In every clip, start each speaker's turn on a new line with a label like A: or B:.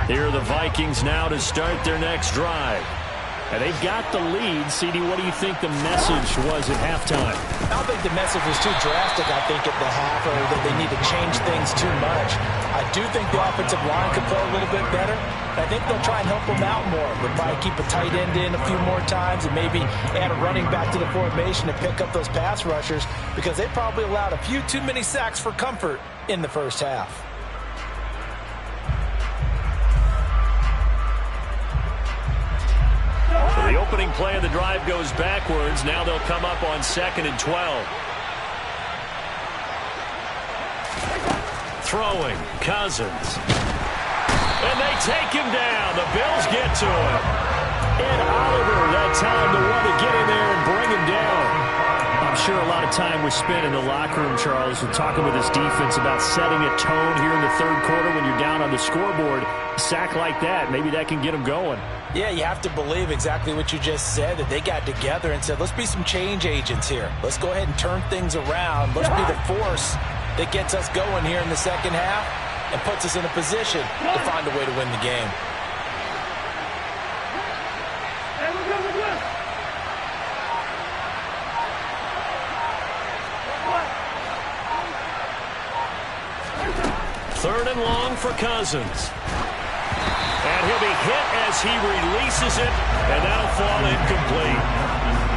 A: Here are the Vikings now to start their next drive. And they've got the lead. CD, what do you think the message was at halftime?
B: I don't think the message was too drastic, I think, at the half, or that they need to change things too much. I do think the offensive line could play a little bit better. I think they'll try and help them out more. They'll probably keep a tight end in a few more times and maybe add a running back to the formation to pick up those pass rushers, because they probably allowed a few too many sacks for comfort in the first half.
A: The opening play of the drive goes backwards. Now they'll come up on 2nd and 12. Throwing, Cousins. And they take him down. The Bills get to him. And Oliver, that time, the one to get in there and bring him down. I'm sure a lot of time was spent in the locker room, Charles, with talking with his defense about setting a tone here in the third quarter when you're down on the scoreboard. A sack like that, maybe that can get them going.
B: Yeah, you have to believe exactly what you just said, that they got together and said, let's be some change agents here. Let's go ahead and turn things around. Let's be the force that gets us going here in the second half and puts us in a position to find a way to win the game.
A: Third and long for Cousins. And he'll be hit as he releases it, and that'll fall incomplete.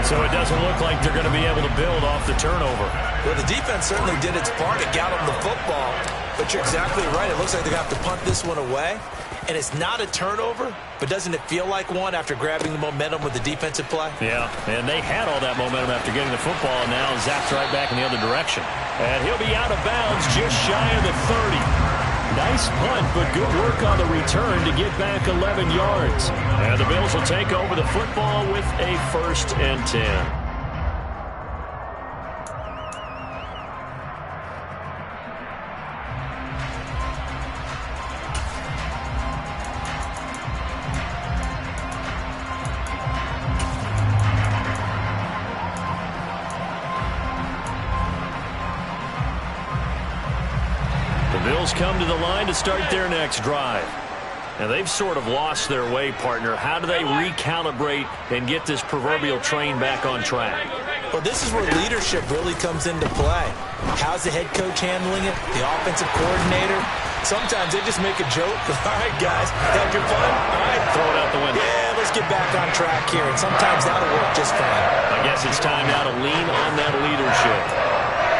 A: So it doesn't look like they're going to be able to build off the turnover.
B: Well, the defense certainly did its part to get them the football, but you're exactly right. It looks like they're going to have to punt this one away, and it's not a turnover, but doesn't it feel like one after grabbing the momentum with the defensive play?
A: Yeah, and they had all that momentum after getting the football, and now zapped right back in the other direction. And he'll be out of bounds just shy of the 30. Nice punt, but good work on the return to get back 11 yards. And the Bills will take over the football with a 1st and 10. Bills come to the line to start their next drive. And they've sort of lost their way, partner. How do they recalibrate and get this proverbial train back on track?
B: Well, this is where leadership really comes into play. How's the head coach handling it? The offensive coordinator? Sometimes they just make a joke. All right, guys, have your fun. All right,
A: throw it out the window.
B: Yeah, let's get back on track here. And sometimes that'll work just fine.
A: I guess it's time now to lean on that leadership.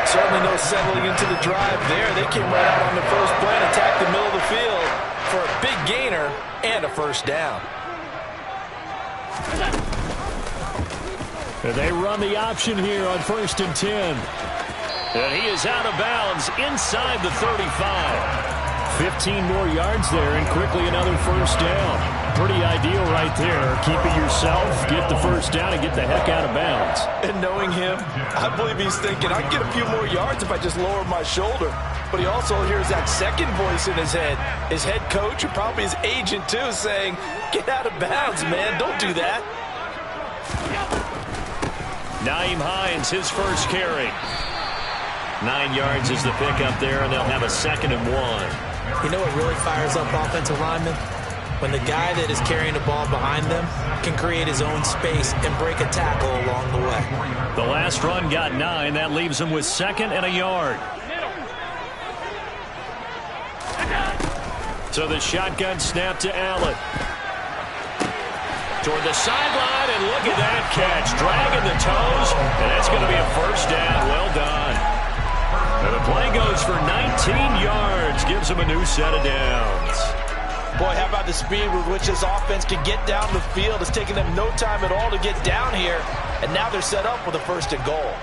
B: Certainly no settling into the drive there. They came right out on the first play and attacked the middle of the field for a big gainer and a first down.
A: And they run the option here on 1st and 10. And he is out of bounds inside the 35. 15 more yards there and quickly another first down. Pretty ideal right there. Keep it yourself, get the first down, and get the heck out of bounds.
B: And knowing him, I believe he's thinking, I can get a few more yards if I just lower my shoulder. But he also hears that second voice in his head. His head coach and probably his agent, too, saying, get out of bounds, man. Don't do that.
A: Nyheim Hines, his first carry. 9 yards is the pickup there, and they'll have a 2nd and 1.
B: You know what really fires up offensive linemen? When the guy that is carrying the ball behind them can create his own space and break a tackle along the way.
A: The last run got 9. That leaves him with 2nd and a yard. So the shotgun snap to Allen. Toward the sideline, and look at that catch. Dragging the toes, and that's going to be a first down. Well done. And the play goes for 19 yards. Gives him a new set of downs.
B: Boy, how about the speed with which this offense can get down the field? It's taken them no time at all to get down here, and now they're set up with a 1st and goal.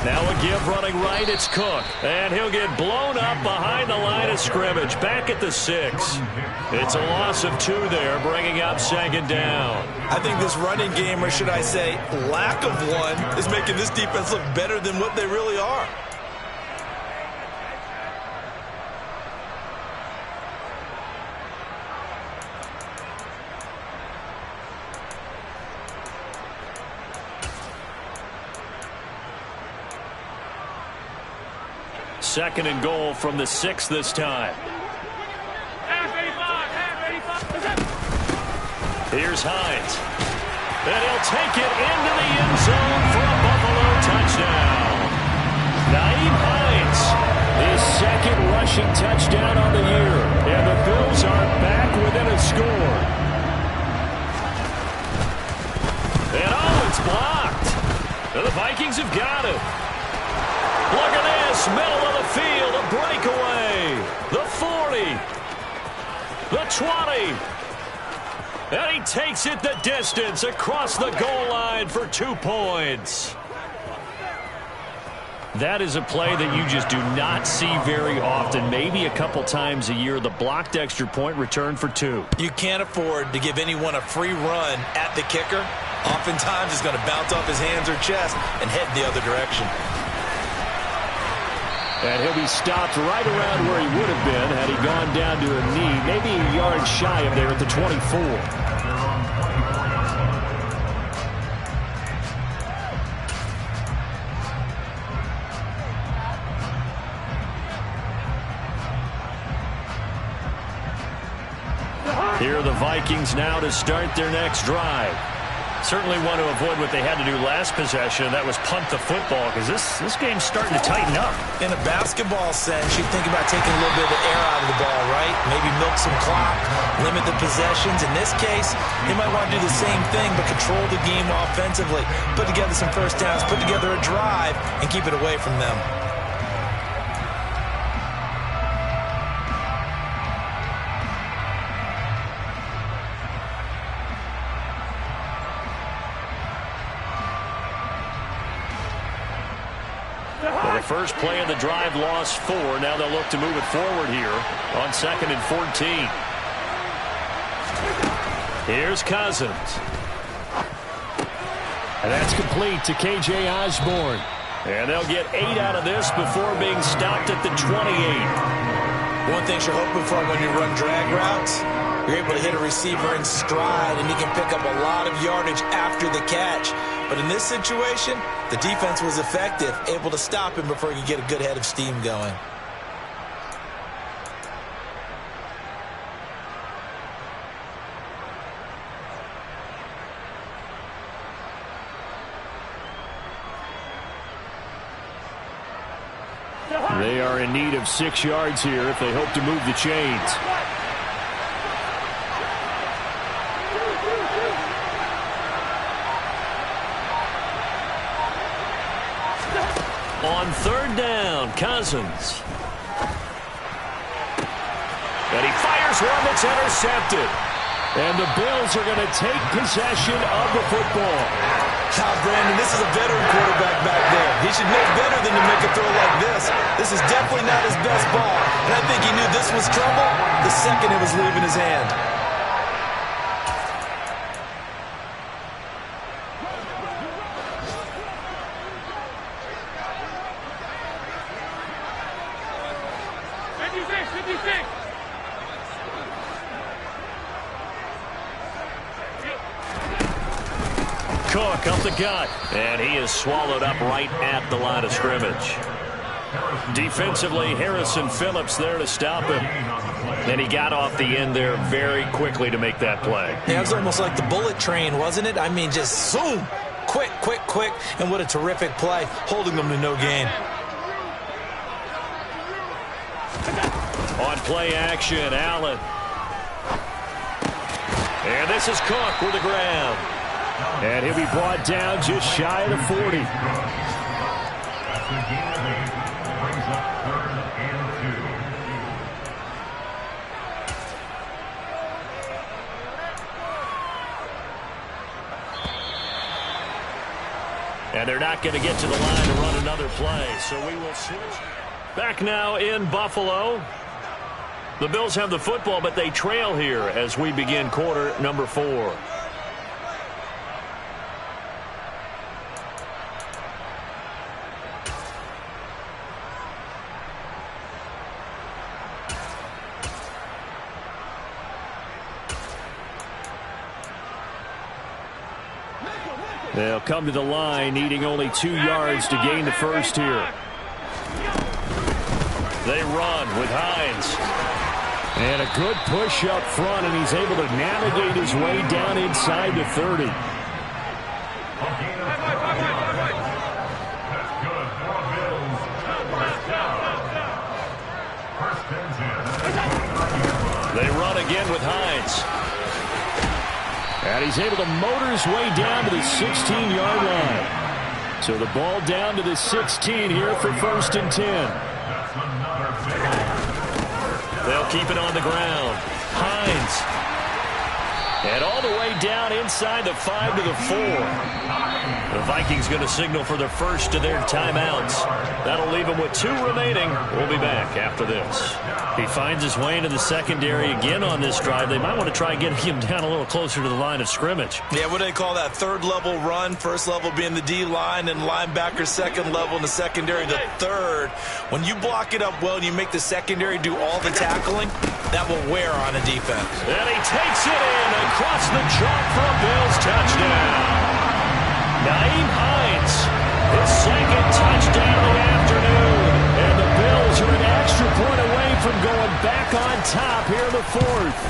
A: Now a give running right, it's Cook. And he'll get blown up behind the line of scrimmage. Back at the 6. It's a loss of 2 there, bringing up 2nd down.
B: I think this running game, or should I say lack of one, is making this defense look better than what they really are.
A: second and goal from the 6 this time. Here's Hines. And he'll take it into the end zone for a Buffalo touchdown. Nyheim Hines, his second rushing touchdown on the year. And the Bills are back within a score. And oh, it's blocked. And the Vikings have got it. Look at this, middle of the field, a breakaway. The 40. The 20. And he takes it the distance across the goal line for 2 points. That is a play that you just do not see very often. Maybe a couple times a year, the blocked extra point return for 2.
B: You can't afford to give anyone a free run at the kicker. Oftentimes, he's going to bounce off his hands or chest and head the other direction.
A: And he'll be stopped right around where he would have been had he gone down to a knee, maybe a yard shy of there at the 24. Here are the Vikings now to start their next drive. Certainly want to avoid what they had to do last possession. That was punt the football, because this game's starting to tighten up.
B: In a basketball sense, you think about taking a little bit of the air out of the ball, right? Maybe milk some clock, limit the possessions. In this case, they might want to do the same thing, but control the game offensively. Put together some first downs, put together a drive, and keep it away from them.
A: First play of the drive, lost 4. Now they'll look to move it forward here on 2nd and 14. Here's Cousins. And that's complete to K.J. Osborne. And they'll get 8 out of this before being stopped at the 28.
B: One thing you're hoping for when you run drag routes, you're able to hit a receiver in stride, and he can pick up a lot of yardage after the catch. But in this situation, the defense was effective, able to stop him before he could get a good head of steam going.
A: They are in need of 6 yards here if they hope to move the chains. On 3rd down, Cousins. And he fires one that's intercepted. And the Bills are going to take possession of the football.
B: Now, Brandon, this is a veteran quarterback back there. He should know better than to make a throw like this. This is definitely not his best ball. And I think he knew this was trouble the second it was leaving his hand.
A: Cook up the gut, and he is swallowed up right at the line of scrimmage. Defensively, Harrison Phillips there to stop him. And he got off the end there very quickly to make that play.
B: Yeah, it was almost like the bullet train, wasn't it? I mean, just zoom, quick, quick, quick, and what a terrific play, holding them to no gain.
A: On play action, Allen. And this is Cook with the grab. And he'll be brought down just shy of the 40. And they're not going to get to the line to run another play, so we will switch. Back now in Buffalo. The Bills have the football, but they trail here as we begin quarter number 4. They'll come to the line, needing only 2 yards to gain the first here. They run with Hines. And a good push up front, and he's able to navigate his way down inside the 30. They run again with Hines. And he's able to motor his way down to the 16-yard line. So the ball down to the 16 here for 1st and 10. They'll keep it on the ground. Hines. And all the way down inside the 5 to the 4. The Vikings going to signal for the first of their timeouts. That'll leave them with 2 remaining. We'll be back after this. He finds his way into the secondary again on this drive. They might want to try getting him down a little closer to the line of scrimmage.
B: Yeah, what do they call that? 3rd level run. 1st level being the D-line, and linebacker 2nd level, and the secondary the 3rd. When you block it up well and you make the secondary do all the tackling, that will wear on a defense.
A: And he takes it in across the chalk for a Bills touchdown. Nyheim Hines, his 2nd touchdown of the afternoon. And the Bills are an extra point away from going back on top here in the 4th.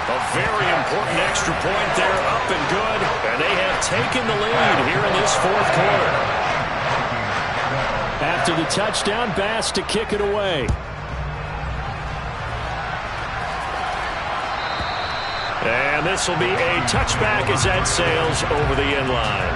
A: A very important extra point there, up and good. And they have taken the lead here in this 4th quarter. After the touchdown, Bass to kick it away. And this will be a touchback as that sails over the end line.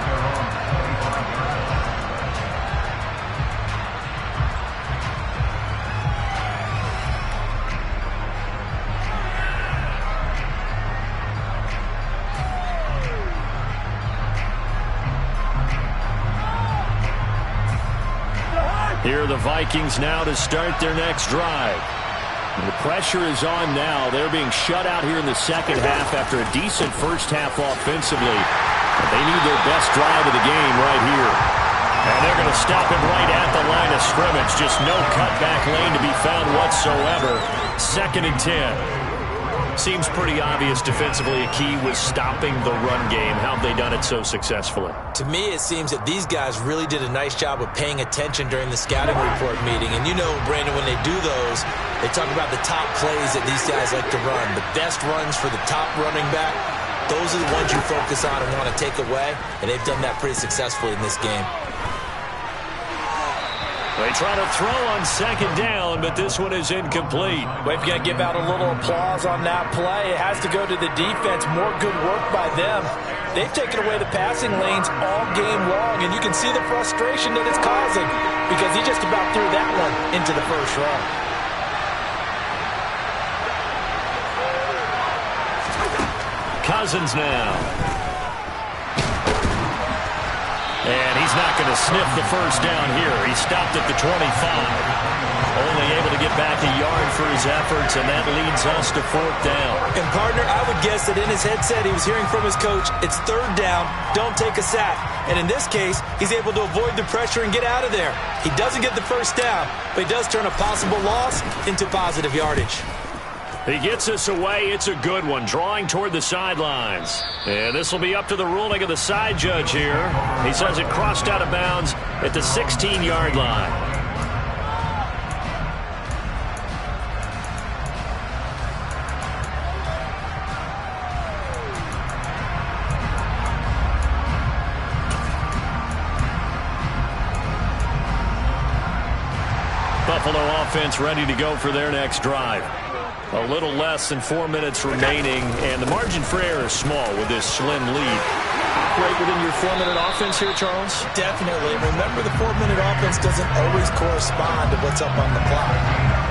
A: Here are the Vikings now to start their next drive. The pressure is on now. They're being shut out here in the 2nd half after a decent 1st half offensively. They need their best drive of the game right here. And they're going to stop him right at the line of scrimmage. Just no cutback lane to be found whatsoever. 2nd and 10. Seems pretty obvious defensively a key was stopping the run game. How have they done it so successfully?
B: To me, it seems that these guys really did a nice job of paying attention during the scouting report meeting. And you know, Brandon, when they do those, they talk about the top plays that these guys like to run. The best runs for the top running back, those are the ones you focus on and want to take away. And they've done that pretty successfully in this game.
A: They try to throw on 2nd down, but this one is incomplete.
B: We've got to give out a little applause on that play. It has to go to the defense. More good work by them. They've taken away the passing lanes all game long, and you can see the frustration that it's causing because he just about threw that one into the 1st row.
A: Cousins now. And he's not going to sniff the 1st down here. He stopped at the 25. Only able to get back a yard for his efforts, and that leads us to 4th down.
B: And, partner, I would guess that in his headset he was hearing from his coach, it's 3rd down, don't take a sack. And in this case, he's able to avoid the pressure and get out of there. He doesn't get the 1st down, but he does turn a possible loss into positive yardage.
A: He gets us away. It's a good one, drawing toward the sidelines. And this will be up to the ruling of the side judge here. He says it crossed out of bounds at the 16-yard line. Buffalo offense ready to go for their next drive. A little less than 4 minutes remaining, and the margin for error is small with this slim lead. Operate within your 4-minute offense here, Charles?
B: Definitely. Remember, the 4-minute offense doesn't always correspond to what's up on the clock.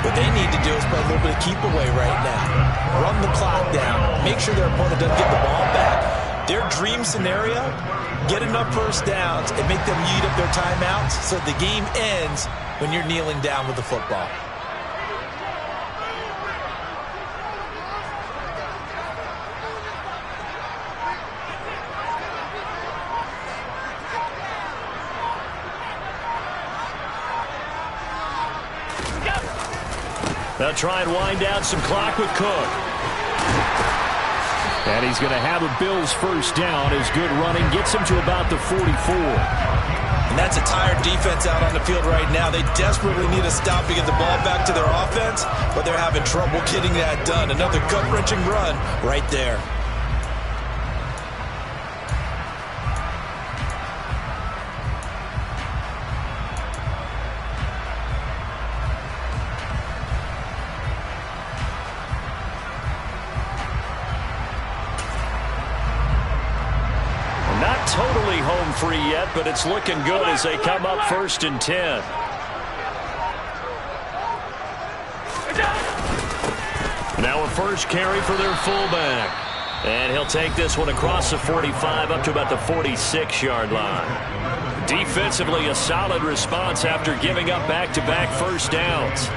B: What they need to do is play a little bit of keep away right now. Run the clock down. Make sure their opponent doesn't get the ball back. Their dream scenario, get enough 1st downs and make them eat up their timeouts so the game ends when you're kneeling down with the football.
A: They'll try and wind down some clock with Cook. And he's going to have a Bills first down. His good running gets him to about the 44.
B: And that's a tired defense out on the field right now. They desperately need a stop to get the ball back to their offense, but they're having trouble getting that done. Another gut-wrenching run right there.
A: Totally home free yet, but it's looking good as they come up 1st and 10. Now a first carry for their fullback. And he'll take this one across the 45 up to about the 46-yard line. Defensively, a solid response after giving up back-to-back first downs.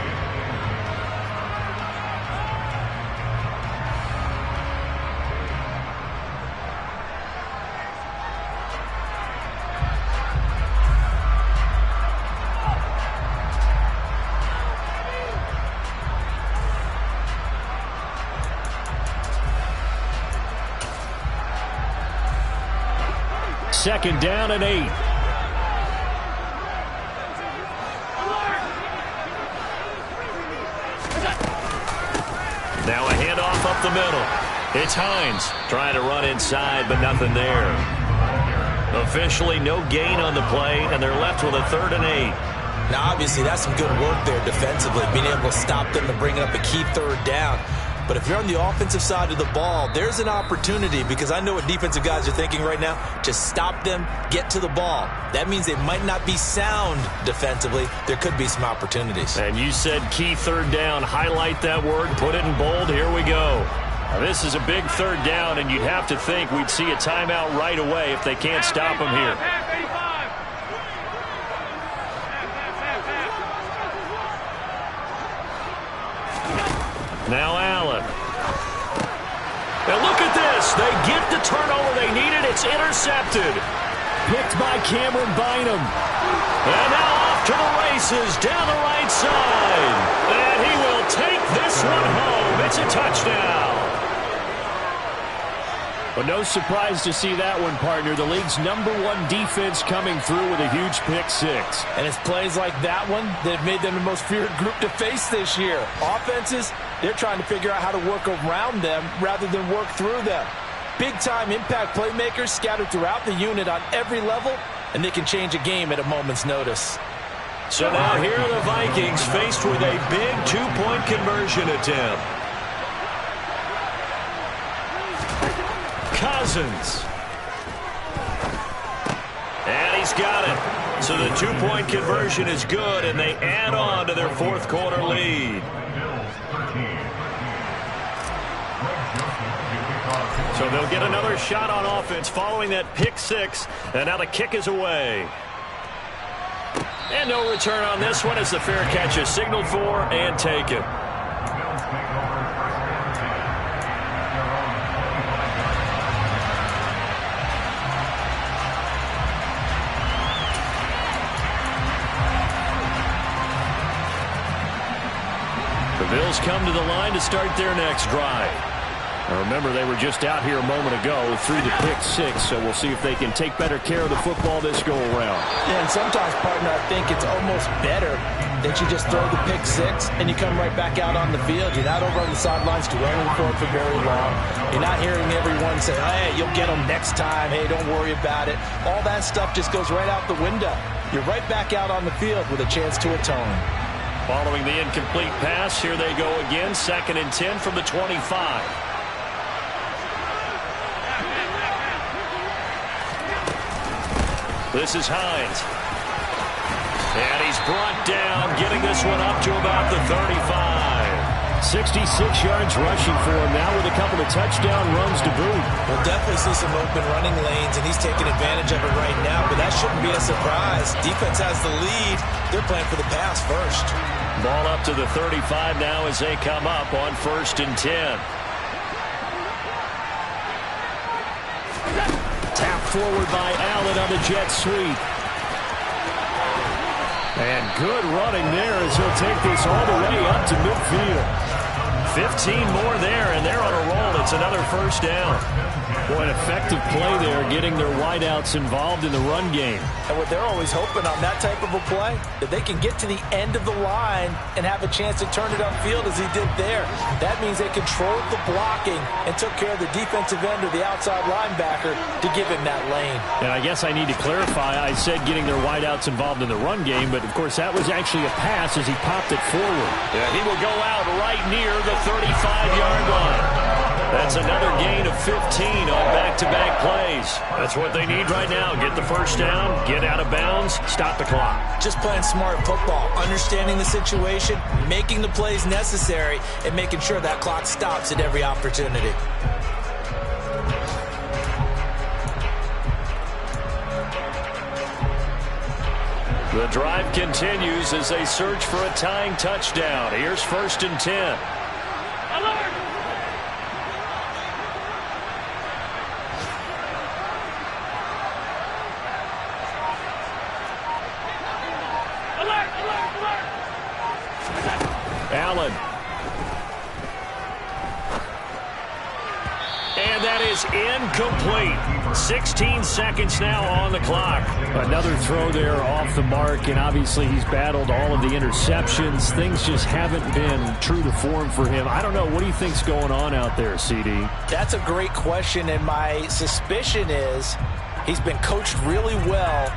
A: Second down and 8. Now a handoff up the middle. It's Hines trying to run inside, but nothing there. Officially no gain on the play, and they're left with a 3rd and 8.
B: Now, obviously, that's some good work there defensively, being able to stop them and bring up a key 3rd down. But if you're on the offensive side of the ball, there's an opportunity, because I know what defensive guys are thinking right now. Just stop them, get to the ball. That means they might not be sound defensively. There could be some opportunities.
A: And you said key 3rd down. Highlight that word. Put it in bold. Here we go. Now, this is a big 3rd down, and you'd have to think we'd see a timeout right away if they can't stop them here. Now Allen. Now look at this. They get the turnover they needed. It's intercepted. Picked by Cameron Bynum. And now off to the races down the right side. And he will take this one home. It's a touchdown. But no surprise to see that one, partner. The league's #1 defense coming through with a huge pick 6.
B: And it's plays like that one that have made them the most feared group to face this year. Offenses, they're trying to figure out how to work around them rather than work through them. Big-time impact playmakers scattered throughout the unit on every level, and they can change a game at a moment's notice.
A: So now here are the Vikings faced with a big 2-point conversion attempt. Cousins. And he's got it. So the 2-point conversion is good, and they add on to their 4th quarter lead. So they'll get another shot on offense following that pick 6, and now the kick is away. And no return on this one as the fair catch is signaled for and taken. The Bills come to the line to start their next drive. Now remember, they were just out here a moment ago through the pick 6, so we'll see if they can take better care of the football this go-around.
B: Yeah, and sometimes, partner, I think it's almost better that you just throw the pick 6 and you come right back out on the field. You're not over on the sidelines dwelling for it for very long. You're not hearing everyone say, hey, you'll get them next time. Hey, don't worry about it. All that stuff just goes right out the window. You're right back out on the field with a chance to atone.
A: Following the incomplete pass, here they go again. 2nd and 10 from the 25. This is Hines. And he's brought down, getting this one up to about the 35. 66 yards rushing for him now with a couple of touchdown runs to boot.
B: We'll definitely see some open running lanes, and he's taking advantage of it right now, but that shouldn't be a surprise. Defense has the lead. They're playing for the pass first.
A: Ball up to the 35 now as they come up on 1st and 10. Tap forward by Allen on the jet sweep. And good running there as he'll take this all the way up to midfield. 15 more there, and they're on a roll. It's another first down. Boy, an effective play there, getting their wideouts involved in the run game.
B: And what they're always hoping on that type of a play, that they can get to the end of the line and have a chance to turn it upfield as he did there. That means they controlled the blocking and took care of the defensive end or the outside linebacker to give him that lane.
A: And I guess I need to clarify, I said getting their wideouts involved in the run game, but of course that was actually a pass as he popped it forward. Yeah, he will go out right near the 35-yard line. That's another gain of 15 on back-to-back plays. That's what they need right now. Get the first down, get out of bounds, stop the clock.
B: Just playing smart football, understanding the situation, making the plays necessary, and making sure that clock stops at every opportunity.
A: The drive continues as they search for a tying touchdown. Here's 1st and 10. Allen. And that is incomplete. 16 seconds now on the clock. Another throw there off the mark, and obviously he's battled all of the interceptions. Things just haven't been true to form for him. I don't know. What do you think's going on out there, CD?
B: That's a great question, and my suspicion is he's been coached really well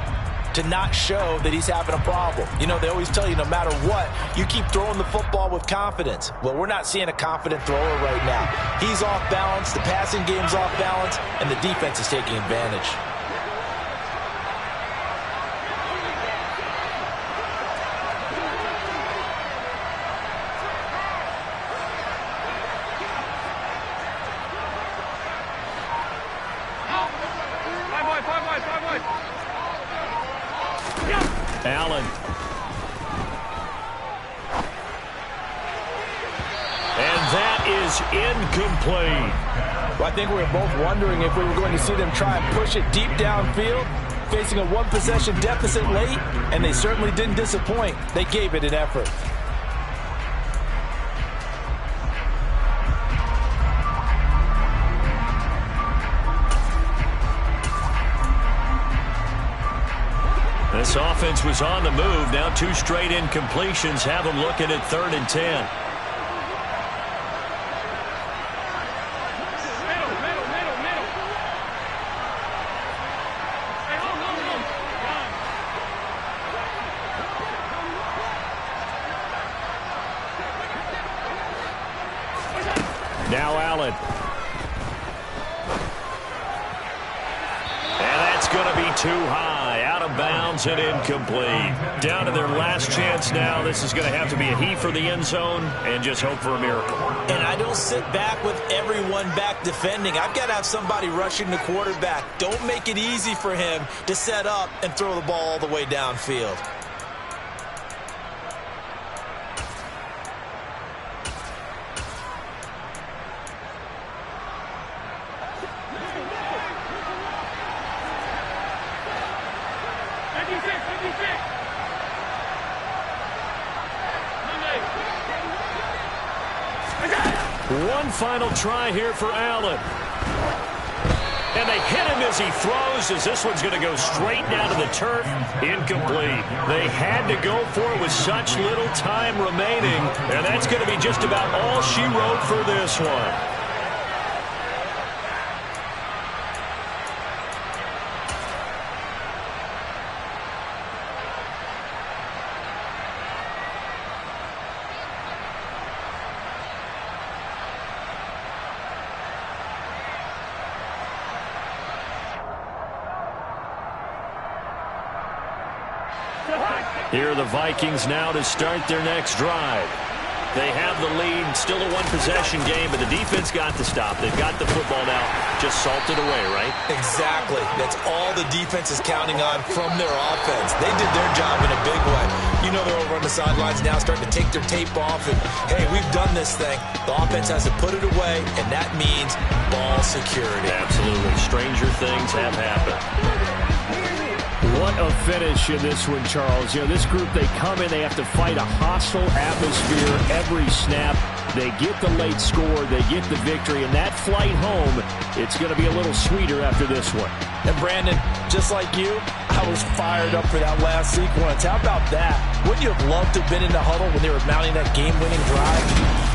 B: to not show that he's having a problem. You know, they always tell you no matter what, you keep throwing the football with confidence. Well, we're not seeing a confident thrower right now. He's off balance, the passing game's off balance, and the defense is taking advantage.
A: Allen. And that is incomplete.
B: Well, I think we were both wondering if we were going to see them try and push it deep downfield, facing a one-possession deficit late, and they certainly didn't disappoint. They gave it an effort.
A: This offense was on the move. Now 2 straight incompletions have them looking at 3rd and 10. Now Allen. And that's going to be too high. Out of bounds and incomplete. Down to their last chance now. This is going to have to be a heave for the end zone and just hope for a miracle.
B: And I don't sit back with everyone back defending. I've got to have somebody rushing the quarterback. Don't make it easy for him to set up and throw the ball all the way downfield.
A: One final try here for Allen. And they hit him as he throws, as this one's going to go straight down to the turf. Incomplete. They had to go for it with such little time remaining, and that's going to be just about all she wrote for this one. Here are the Vikings now to start their next drive. They have the lead, still a one-possession game, but the defense got the stop. They've got the football now, just salted away, right?
B: Exactly. That's all the defense is counting on from their offense. They did their job in a big way. You know they're over on the sidelines now starting to take their tape off, and, hey, we've done this thing. The offense has to put it away, and that means ball security.
A: Absolutely. Stranger things have happened. What a finish in this one, Charles. You know, this group, they come in, they have to fight a hostile atmosphere every snap. They get the late score, they get the victory, and that flight home, it's going to be a little sweeter after this one.
B: And Brandon, just like you, I was fired up for that last sequence. How about that? Wouldn't you have loved to have been in the huddle when they were mounting that game-winning drive?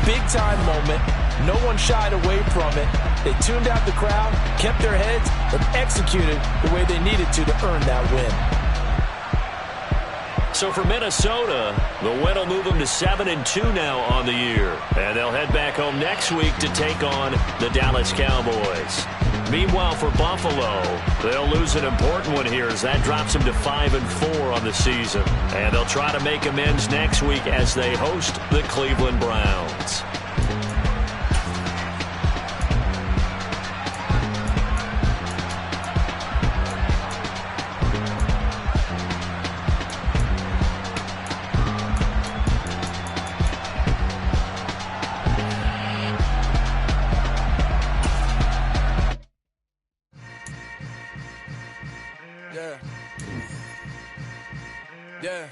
B: Big-time moment. No one shied away from it. They tuned out the crowd, kept their heads, and executed the way they needed to earn that win.
A: So for Minnesota, the win will move them to 7-2 now on the year. And they'll head back home next week to take on the Dallas Cowboys. Meanwhile, for Buffalo, they'll lose an important one here as that drops them to 5-4 on the season. And they'll try to make amends next week as they host the Cleveland Browns.
C: Yeah.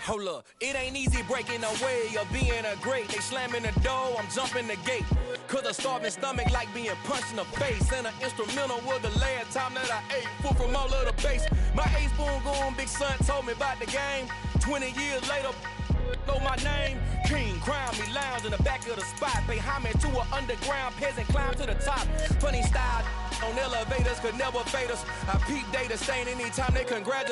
C: Hold up, it ain't easy breaking away or being a great. They slamming the door, I'm jumping the gate. Cause a starving stomach like being punched in the face. And an instrumental was the last time that I ate food from all of the base. My A-spoon going, big son told me about the game. 20 years later, know my name. King, crown me, lounge in the back of the spot. Pay homage to an underground peasant, climb to the top. Funny style on elevators could never fade us. I peep data stain anytime they congratulate.